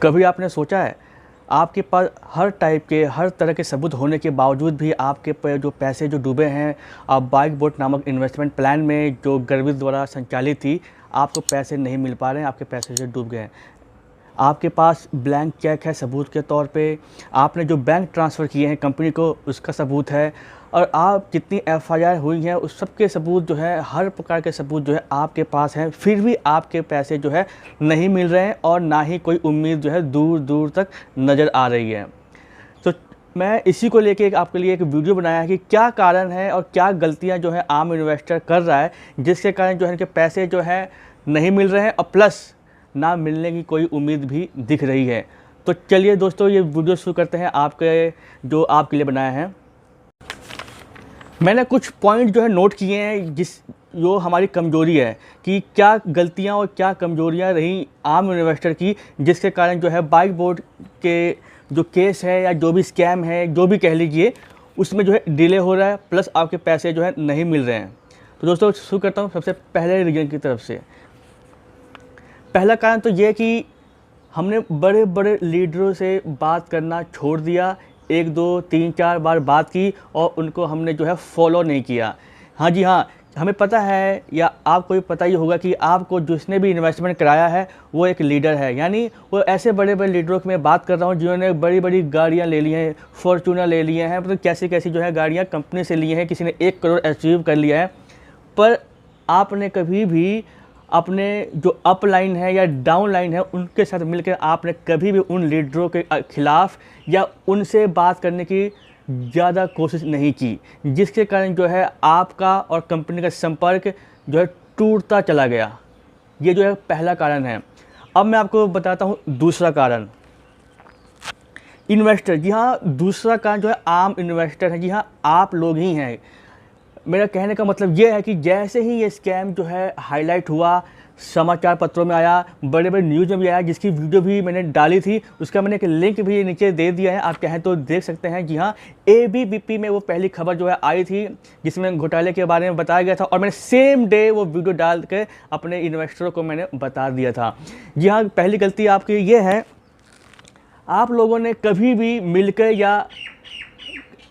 कभी आपने सोचा है आपके पास हर टाइप के हर तरह के सबूत होने के बावजूद भी आपके जो पैसे जो डूबे हैं, आप बाइक बोट नामक इन्वेस्टमेंट प्लान में जो गर्वित द्वारा संचालित थी, आपको पैसे नहीं मिल पा रहे हैं, आपके पैसे जो डूब गए हैं। आपके पास ब्लैंक चेक है सबूत के तौर पे, आपने जो बैंक ट्रांसफ़र किए हैं कंपनी को उसका सबूत है, और आप जितनी एफआईआर हुई हैं उस सब के सबूत जो है, हर प्रकार के सबूत जो है आपके पास हैं, फिर भी आपके पैसे जो है नहीं मिल रहे हैं और ना ही कोई उम्मीद जो है दूर दूर तक नज़र आ रही है। तो मैं इसी को लेके आपके लिए एक वीडियो बनाया है कि क्या कारण है और क्या गलतियां जो है आम इन्वेस्टर कर रहा है, जिसके कारण जो है इनके पैसे जो है नहीं मिल रहे हैं और प्लस ना मिलने की कोई उम्मीद भी दिख रही है। तो चलिए दोस्तों, ये वीडियो शुरू करते हैं जो आपके लिए बनाया है। मैंने कुछ पॉइंट जो है नोट किए हैं जो हमारी कमज़ोरी है, कि क्या गलतियां और क्या कमज़ोरियां रही आम इन्वेस्टर की, जिसके कारण जो है बाइक बोर्ड के जो केस है या जो भी स्कैम है, जो भी कह लीजिए, उसमें जो है डिले हो रहा है, प्लस आपके पैसे जो है नहीं मिल रहे हैं। तो दोस्तों शुरू करता हूँ सबसे पहले रीजन की तरफ से। पहला कारण तो ये कि हमने बड़े बड़े लीडरों से बात करना छोड़ दिया। 1 2 3 4 बार बात की और उनको हमने जो है फॉलो नहीं किया। हाँ जी हाँ, हमें पता है या आपको भी पता ही होगा कि आपको जिसने भी इन्वेस्टमेंट कराया है वो एक लीडर है, यानी वो ऐसे बड़े बड़े लीडरों की मैं बात कर रहा हूँ जिन्होंने बड़ी बड़ी गाड़ियाँ ले ली हैं, फॉर्चूनर ले लिए हैं, मतलब कैसी कैसी जो है गाड़ियाँ कंपनी से ली हैं, किसी ने 1 करोड़ अचीव कर लिया है। पर आपने कभी भी अपने जो अप लाइन है या डाउन लाइन है उनके साथ मिलकर आपने कभी भी उन लीडरों के खिलाफ़ या उनसे बात करने की ज़्यादा कोशिश नहीं की, जिसके कारण जो है आपका और कंपनी का संपर्क जो है टूटता चला गया। ये जो है पहला कारण है। अब मैं आपको बताता हूँ दूसरा कारण। इन्वेस्टर, जी हाँ, दूसरा कारण जो है आम इन्वेस्टर है, जी हाँ, आप लोग ही हैं। मेरा कहने का मतलब ये है कि जैसे ही ये स्कैम जो है हाईलाइट हुआ, समाचार पत्रों में आया, बड़े बड़े न्यूज़ में भी आया, जिसकी वीडियो भी मैंने डाली थी, उसका मैंने एक लिंक भी नीचे दे दिया है, आप चाहें तो देख सकते हैं। जी हाँ, एबीवीपी में वो पहली खबर जो है आई थी जिसमें घोटाले के बारे में बताया गया था, और मैंने सेम डे वो वीडियो डाल के अपने इन्वेस्टरों को मैंने बता दिया था। जी हाँ, पहली गलती आपकी ये है, आप लोगों ने कभी भी मिलकर या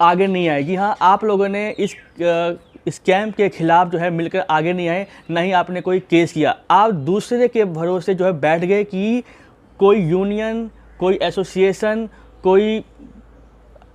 आगे नहीं आए। जी हाँ, आप लोगों ने इस स्कैम के खिलाफ जो है मिलकर आगे नहीं आए, ना ही आपने कोई केस किया। आप दूसरे के भरोसे जो है बैठ गए कि कोई यूनियन, कोई एसोसिएशन, कोई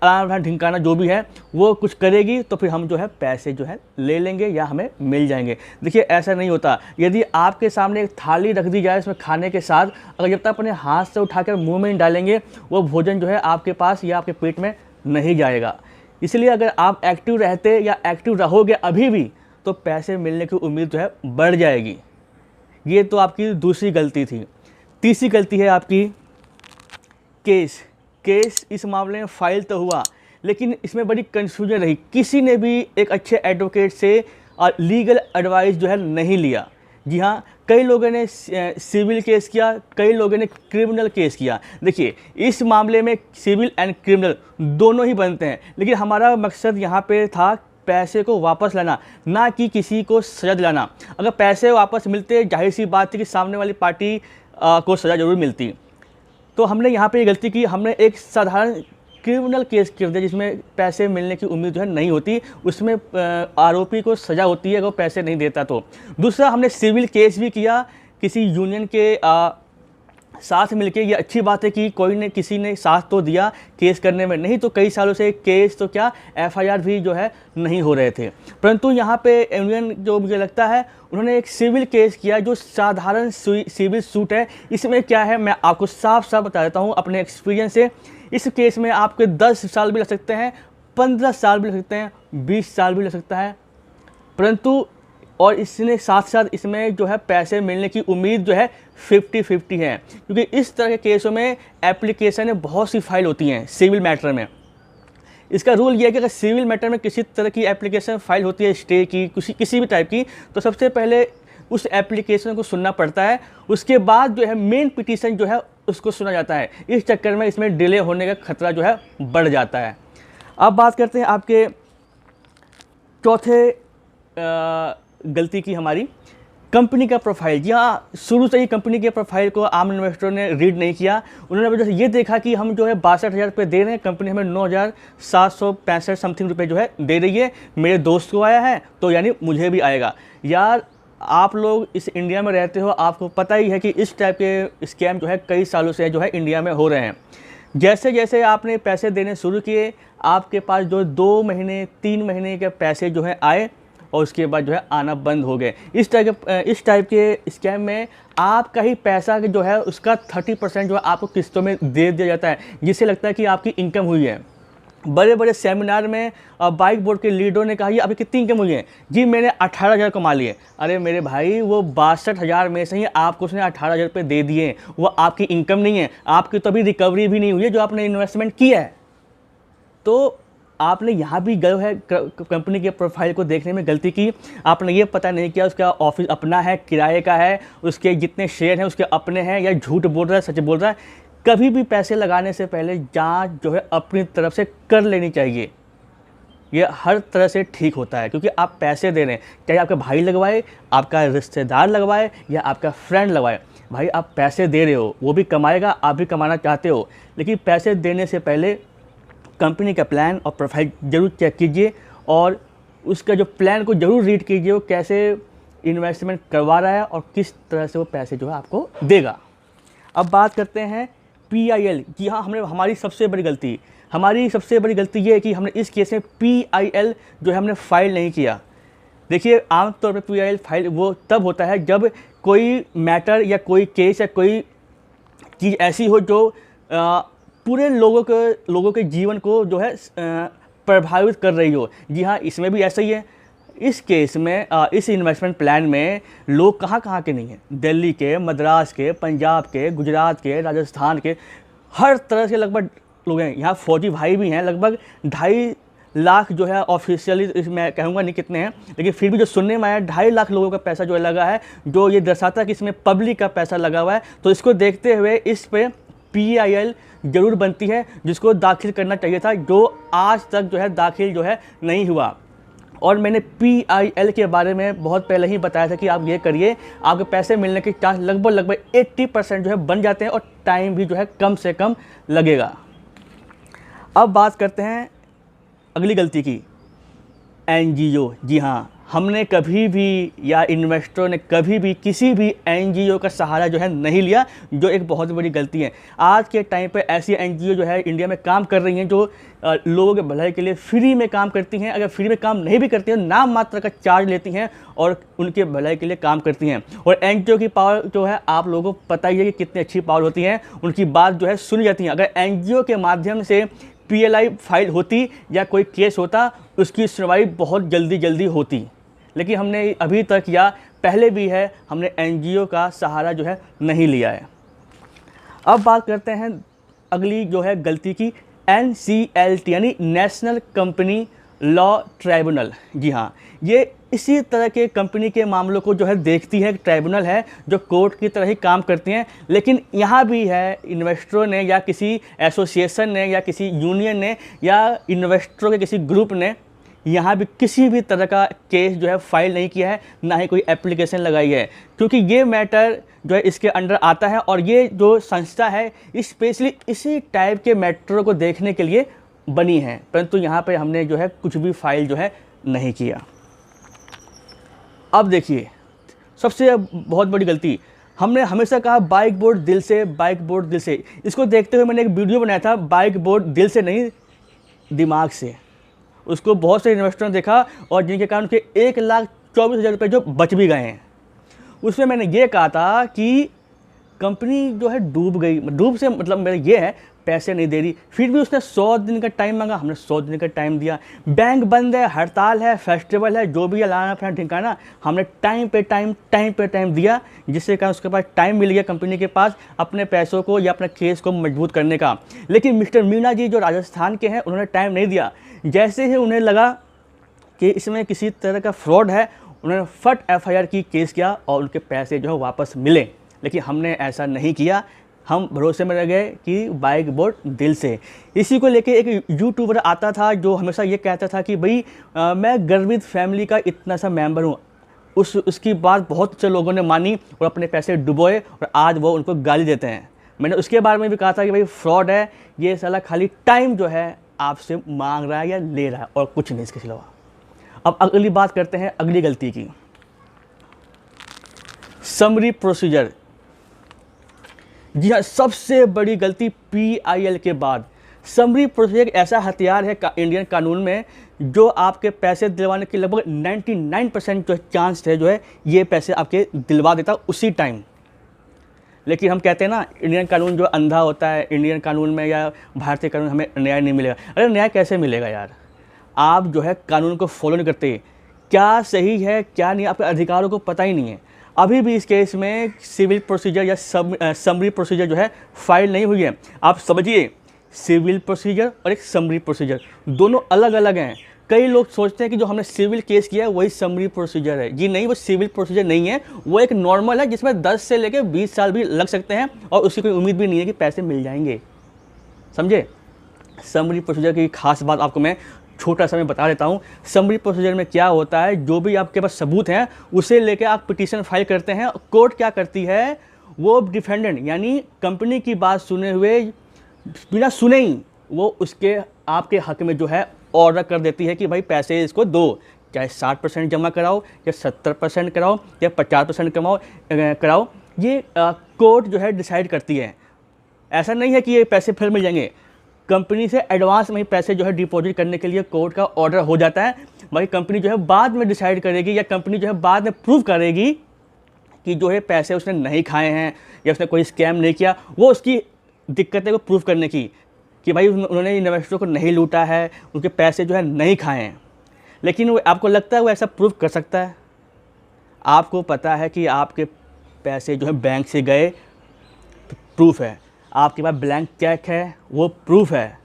अलाम ढिंकाना जो भी है वो कुछ करेगी तो फिर हम जो है पैसे जो है ले लेंगे या हमें मिल जाएंगे। देखिए, ऐसा नहीं होता। यदि आपके सामने एक थाली रख दी जाए उसमें खाने के साथ, अगर जब तक अपने हाथ से उठाकर मुंह में नहीं डालेंगे वो भोजन जो है आपके पास या आपके पेट में नहीं जाएगा। इसलिए अगर आप एक्टिव रहते या एक्टिव रहोगे अभी भी, तो पैसे मिलने की उम्मीद जो है बढ़ जाएगी। ये तो आपकी दूसरी गलती थी। तीसरी गलती है आपकी केस इस मामले में फाइल तो हुआ, लेकिन इसमें बड़ी कन्फ्यूजन रही। किसी ने भी एक अच्छे एडवोकेट से लीगल एडवाइस जो है नहीं लिया। जी हाँ, कई लोगों ने सिविल केस किया, कई लोगों ने क्रिमिनल केस किया। देखिए, इस मामले में सिविल एंड क्रिमिनल दोनों ही बनते हैं, लेकिन हमारा मकसद यहाँ पे था पैसे को वापस लाना, ना कि किसी को सजा दिलाना। अगर पैसे वापस मिलते, जाहिर सी बात थी कि सामने वाली पार्टी को सज़ा जरूर मिलती। तो हमने यहाँ पे ये गलती की, हमने एक साधारण क्रिमिनल केस कर दिया जिसमें पैसे मिलने की उम्मीद जो है नहीं होती, उसमें आरोपी को सज़ा होती है अगर पैसे नहीं देता तो। दूसरा, हमने सिविल केस भी किया किसी यूनियन के साथ मिलके। ये अच्छी बात है कि कोई ने किसी ने साथ तो दिया केस करने में, नहीं तो कई सालों से केस तो क्या एफआईआर भी जो है नहीं हो रहे थे। परंतु यहाँ पे यूनियन जो मुझे लगता है उन्होंने एक सिविल केस किया जो साधारण सिविल सूट है। इसमें क्या है मैं आपको साफ साफ बता देता हूँ अपने एक्सपीरियंस से। इस केस में आपके 10 साल भी लग सकते हैं, 15 साल भी लग सकते हैं, 20 साल भी लग सकता है, परंतु और इसने साथ साथ इसमें जो है पैसे मिलने की उम्मीद जो है 50-50 है, क्योंकि इस तरह के केसों में एप्लीकेशन बहुत सी फाइल होती हैं सिविल मैटर में। इसका रूल ये है कि अगर सिविल मैटर में किसी तरह की एप्लीकेशन फाइल होती है स्टे की, किसी भी टाइप की, तो सबसे पहले उस एप्लीकेशन को सुनना पड़ता है, उसके बाद जो है मेन पिटीशन जो है उसको सुना जाता है। इस चक्कर में इसमें डिले होने का खतरा जो है बढ़ जाता है। अब बात करते हैं आपके चौथे गलती की हमारी, कंपनी का प्रोफाइल, जी हाँ, शुरू से ही कंपनी के प्रोफाइल को आम इन्वेस्टरों ने रीड नहीं किया। उन्होंने वजह से ये देखा कि हम जो है 62,000 रुपये दे रहे हैं, कंपनी हमें 9,765 समथिंग रुपये जो है दे रही है, मेरे दोस्त को आया है तो यानी मुझे भी आएगा। यार आप लोग इस इंडिया में रहते हो, आपको पता ही है कि इस टाइप के स्कैम जो है कई सालों से जो है इंडिया में हो रहे हैं। जैसे जैसे आपने पैसे देने शुरू किए, आपके पास जो 2 महीने 3 महीने के पैसे जो है आए और उसके बाद जो है आना बंद हो गए। इस टाइप के स्कैम में आपका ही पैसा जो है उसका 30% जो है आपको किस्तों में दे दिया जाता है, जिससे लगता है कि आपकी इनकम हुई है। बड़े बड़े सेमिनार में बाइक बोर्ड के लीडरों ने कहा ये अभी कितनी इनकम हुई है, जी मैंने 18,000 कमा लिए। अरे मेरे भाई, वो 62,000 में से ही आपको उसने 18,000 रुपये दे दिए, वो आपकी इनकम नहीं है, आपकी तो अभी रिकवरी भी नहीं हुई है जो आपने इन्वेस्टमेंट किया है। तो आपने यहाँ भी गए है कंपनी के प्रोफाइल को देखने में गलती की। आपने ये पता नहीं किया उसका ऑफिस अपना है, किराए का है, उसके जितने शेयर हैं उसके अपने हैं, या झूठ बोल रहा है सच बोल रहा है। कभी भी पैसे लगाने से पहले जांच जो है अपनी तरफ से कर लेनी चाहिए। ये हर तरह से ठीक होता है, क्योंकि आप पैसे दे रहे हैं, चाहे आपका भाई लगवाए, आपका रिश्तेदार लगवाए या आपका फ्रेंड लगवाए, भाई आप पैसे दे रहे हो, वो भी कमाएगा, आप भी कमाना चाहते हो। लेकिन पैसे देने से पहले कंपनी का प्लान और प्रोफाइल ज़रूर चेक कीजिए और उसका जो प्लान को ज़रूर रीड कीजिए, वो कैसे इन्वेस्टमेंट करवा रहा है और किस तरह से वो पैसे जो है आपको देगा। अब बात करते हैं PIL। जी हाँ, हमारी सबसे बड़ी गलती ये है कि हमने इस केस में PIL जो है हमने फाइल नहीं किया। देखिए, आमतौर पर PIL फाइल वो तब होता है जब कोई मैटर या कोई केस या कोई चीज़ ऐसी हो जो पूरे लोगों के जीवन को जो है प्रभावित कर रही हो। जी हाँ, इसमें भी ऐसा ही है। इस केस में इस इन्वेस्टमेंट प्लान में लोग कहाँ के नहीं हैं, दिल्ली के, मद्रास के, पंजाब के, गुजरात के, राजस्थान के, हर तरह से लगभग लोग हैं। यहाँ फौजी भाई भी हैं, लगभग 2.5 लाख जो है ऑफिशियली, मैं कहूँगा नहीं कितने हैं, लेकिन फिर भी जो सुनने में आया 2.5 लाख लोगों का पैसा जो है लगा है, जो ये दर्शाता है कि इसमें पब्लिक का पैसा लगा हुआ है। तो इसको देखते हुए इस पे PIL ज़रूर बनती है, जिसको दाखिल करना चाहिए था, जो आज तक जो है दाखिल जो है नहीं हुआ। और मैंने PIL के बारे में बहुत पहले ही बताया था कि आप ये करिए, आपके पैसे मिलने के चांस लगभग 80% जो है बन जाते हैं और टाइम भी जो है कम से कम लगेगा। अब बात करते हैं अगली गलती की, NGO। जी हाँ, हमने कभी भी या इन्वेस्टरों ने कभी भी किसी भी NGO का सहारा जो है नहीं लिया, जो एक बहुत बड़ी गलती है। आज के टाइम पे ऐसी NGO जो है इंडिया में काम कर रही हैं जो लोगों के भलाई के लिए फ्री में काम करती हैं। अगर फ्री में काम नहीं भी करती हैं, नाम मात्र का चार्ज लेती हैं और उनके भलाई के लिए काम करती हैं। और NGO की पावर जो है आप लोगों को पता ही है कि कितनी अच्छी पावर होती है, उनकी बात जो है सुनी जाती है। अगर NGO के माध्यम से PLI फाइल होती या कोई केस होता, उसकी सुनवाई बहुत जल्दी होती। लेकिन हमने अभी तक या पहले भी है, हमने NGO का सहारा जो है नहीं लिया है। अब बात करते हैं अगली जो है गलती की, NCLT यानी नेशनल कंपनी लॉ ट्राइब्यूनल। जी हाँ, ये इसी तरह के कंपनी के मामलों को जो है देखती है, ट्राइब्यूनल है जो कोर्ट की तरह ही काम करती हैं। लेकिन यहाँ भी है, इन्वेस्टरों ने या किसी एसोसिएशन ने या किसी यूनियन ने या इन्वेस्टरों के किसी ग्रुप ने यहाँ भी किसी भी तरह का केस जो है फाइल नहीं किया है, ना ही कोई एप्लीकेशन लगाई है, क्योंकि ये मैटर जो है इसके अंडर आता है। और ये जो संस्था है स्पेशली इसी टाइप के मैटरों को देखने के लिए बनी है, परंतु यहाँ पे हमने जो है कुछ भी फाइल जो है नहीं किया। अब देखिए, सबसे बहुत बड़ी गलती, हमने हमेशा कहा बाइक बोर्ड दिल से, बाइक बोर्ड दिल से। इसको देखते हुए मैंने एक वीडियो बनाया था, बाइक बोर्ड दिल से नहीं दिमाग से। उसको बहुत से इन्वेस्टरों ने देखा और जिनके कारण उनके 1,24,000 रुपये जो बच भी गए हैं। उसमें मैंने ये कहा था कि कंपनी जो है डूब गई, डूब से मतलब मेरा ये है पैसे नहीं दे रही, फिर भी उसने 100 दिन का टाइम मांगा, हमने 100 दिन का टाइम दिया। बैंक बंद है, हड़ताल है, फेस्टिवल है, जो भी लाना अपना ठिकाना, हमने टाइम पे टाइम दिया, जिससे कारण उसके पास टाइम मिल गया कंपनी के पास अपने पैसों को या अपने केस को मजबूत करने का। लेकिन मिस्टर मीना जी जो राजस्थान के हैं, उन्होंने टाइम नहीं दिया। जैसे ही उन्हें लगा कि इसमें किसी तरह का फ्रॉड है, उन्होंने फट FIR की केस किया और उनके पैसे जो है वापस मिले। लेकिन हमने ऐसा नहीं किया, हम भरोसे में रह गए कि बाइक बोर्ड दिल से। इसी को लेके एक यूट्यूबर आता था जो हमेशा ये कहता था कि भाई मैं गर्वित फैमिली का इतना सा मेंबर हूँ। उसकी बात बहुत से लोगों ने मानी और अपने पैसे डुबोए और आज वो उनको गाली देते हैं। मैंने उसके बारे में भी कहा था कि भाई फ्रॉड है, ये साला खाली टाइम जो है आपसे मांग रहा है या ले रहा है और कुछ नहीं इसके अलावा। अब अगली बात करते हैं अगली गलती की, समरी प्रोसीजर। जी हाँ, सबसे बड़ी गलती PIL के बाद समरी प्रोसीजर एक ऐसा हथियार है इंडियन कानून में जो आपके पैसे दिलवाने के लगभग 99% जो चांस है जो है ये पैसे आपके दिलवा देता उसी टाइम। लेकिन हम कहते हैं ना इंडियन कानून जो अंधा होता है, इंडियन कानून में या भारतीय कानून हमें न्याय नहीं मिलेगा। अरे न्याय कैसे मिलेगा यार, आप जो है कानून को फॉलो नहीं करते, क्या सही है क्या नहीं आपके अधिकारों को पता ही नहीं है। अभी भी इस केस में सिविल प्रोसीजर या समरी प्रोसीजर जो है फाइल नहीं हुई है। आप समझिए, सिविल प्रोसीजर और एक समरी प्रोसीजर दोनों अलग अलग हैं। कई लोग सोचते हैं कि जो हमने सिविल केस किया है वही समरी प्रोसीजर है। जी नहीं, वो सिविल प्रोसीजर नहीं है, वो एक नॉर्मल है जिसमें 10 से लेकर 20 साल भी लग सकते हैं और उसकी कोई उम्मीद भी नहीं है कि पैसे मिल जाएंगे, समझे। समरी प्रोसीजर की खास बात आपको मैं छोटा सा मैं बता देता हूँ। समरी प्रोसीजर में क्या होता है, जो भी आपके पास सबूत हैं उसे लेकर आप पिटीशन फाइल करते हैं। कोर्ट क्या करती है, वो डिफेंडेंट यानी कंपनी की बात सुने हुए बिना सुने ही वो उसके आपके हक में जो है ऑर्डर कर देती है कि भाई पैसे इसको दो, चाहे 60% जमा कराओ या 70% कराओ या 50% कराओ। ये कोर्ट जो है डिसाइड करती है। ऐसा नहीं है कि ये पैसे फिर मिल जाएंगे, कंपनी से एडवांस में ही पैसे जो है डिपॉजिट करने के लिए कोर्ट का ऑर्डर हो जाता है। भाई कंपनी जो है बाद में डिसाइड करेगी या कंपनी जो है बाद में प्रूव करेगी कि जो है पैसे उसने नहीं खाए हैं या उसने कोई स्कैम नहीं किया। वो उसकी दिक्कतें को प्रूव करने की कि भाई उन्होंने इन्वेस्टरों को नहीं लूटा है, उनके पैसे जो है नहीं खाए हैं। लेकिन वो आपको लगता है वो ऐसा प्रूव कर सकता है? आपको पता है कि आपके पैसे जो है बैंक से गए, प्रूफ है। आपके पास ब्लैंक चेक है, वो प्रूफ है।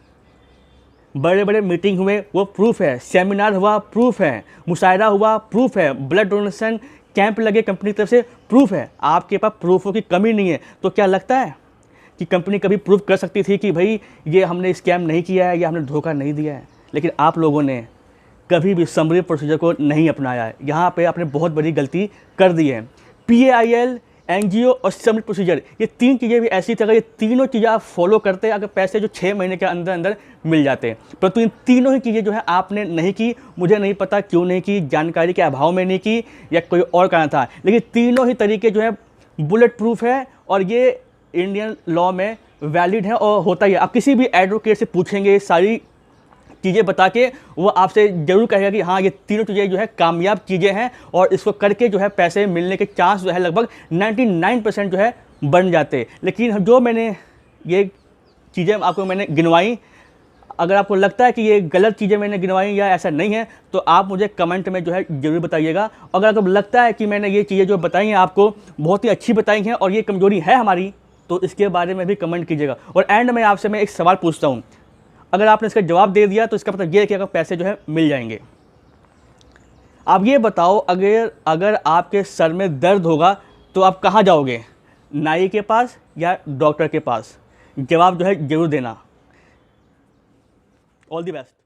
बड़े बड़े मीटिंग हुए, वो प्रूफ है। सेमिनार हुआ, प्रूफ है। मुशायरा हुआ, प्रूफ है। ब्लड डोनेशन कैंप लगे कंपनी की तरफ से, प्रूफ है। आपके पास प्रूफों की कमी नहीं है। तो क्या लगता है कि कंपनी कभी प्रूव कर सकती थी कि भाई ये हमने स्कैम नहीं किया है या हमने धोखा नहीं दिया है? लेकिन आप लोगों ने कभी भी समरी प्रोसीजर को नहीं अपनाया है। यहाँ पे आपने बहुत बड़ी गलती कर दी है। PIL, NGO और समरी प्रोसीजर, ये 3 चीज़ें भी ऐसी थी, ये तीनों चीज़ें आप फॉलो करते अगर पैसे जो 6 महीने के अंदर अंदर मिल जाते। परंतु इन तीनों ही चीज़ें जो है आपने नहीं की। मुझे नहीं पता क्यों नहीं की, जानकारी के अभाव में नहीं की या कोई और कारण था, लेकिन तीनों ही तरीके जो है बुलेट प्रूफ है और ये इंडियन लॉ में वैलिड है और होता ही है। आप किसी भी एडवोकेट से पूछेंगे सारी चीज़ें बता के, वो आपसे ज़रूर कहेगा कि हाँ ये तीनों चीज़ें जो है कामयाब चीज़ें हैं और इसको करके जो है पैसे मिलने के चांस जो है लगभग 99% जो है बन जाते। लेकिन जो मैंने ये चीज़ें आपको मैंने गिनवाई, अगर आपको लगता है कि ये गलत चीज़ें मैंने गिनवाई या ऐसा नहीं है तो आप मुझे कमेंट में जो है ज़रूर बताइएगा। अगर आपको लगता है कि मैंने ये चीज़ें जो बताई हैं आपको बहुत ही अच्छी बताई हैं और ये कमज़ोरी है हमारी, तो इसके बारे में भी कमेंट कीजिएगा। और एंड में आपसे मैं एक सवाल पूछता हूँ, अगर आपने इसका जवाब दे दिया तो इसका मतलब ये है कि अगर पैसे जो है मिल जाएंगे। आप ये बताओ, अगर आपके सर में दर्द होगा तो आप कहाँ जाओगे, नाई के पास या डॉक्टर के पास? जवाब जो है ज़रूर देना। All the best.